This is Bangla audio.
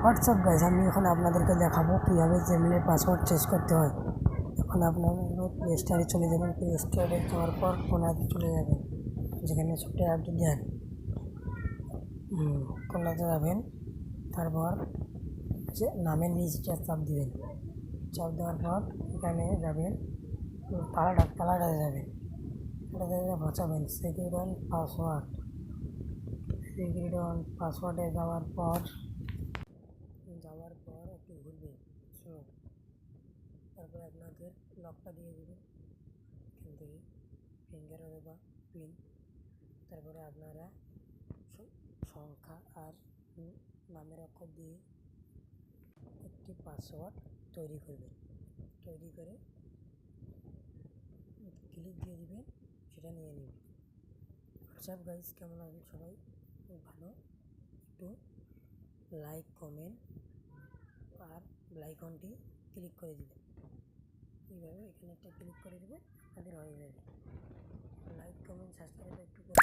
হোয়াটসঅ্যাপ গাইজ, আমি এখন আপনাদেরকে দেখাবো কীভাবে জিমেলের পাসওয়ার্ড চেঞ্জ করতে হয়। এখন আপনারা প্লে স্টোরে চলে যাবেন। প্লে স্টোরে যাওয়ার পর কোনাতে চলে যাবেন, যেখানে সফটওয়্যার আপডেট দেন কোনাতে যাবেন। তারপর যে নামের নিচটা চাপ দিবেন। চাপ দেওয়ার পর এখানে যাবেন, তালাটা যাবেন, এটাতে বসাবেন সিক্রেট অন পাসওয়ার্ডে যাওয়ার পর একটু ঘুরবেন শুনুন। তারপর আপনাদের লকটা দিয়ে দেবেন এখান থেকে, ফিঙ্গার অথবা পিন। তারপরে আপনারা সংখ্যা আর নামের অক্ষর দিয়ে একটি পাসওয়ার্ড তৈরি করবেন। তৈরি করে ক্লিক দিয়ে দিবেন, সেটা নিয়ে নেবেন। হোয়াটসঅ্যাপ গাইজ, কেমন আছেন সবাই? ভালো। একটু লাইক, কমেন্ট আর আইকনটি ক্লিক করে দিবেন। এইভাবে এখানে একটা ক্লিক করে দেবেন, আপনাদের হয়ে যাবে। লাইক, কমেন্ট, সাবস্ক্রাইব একটু করে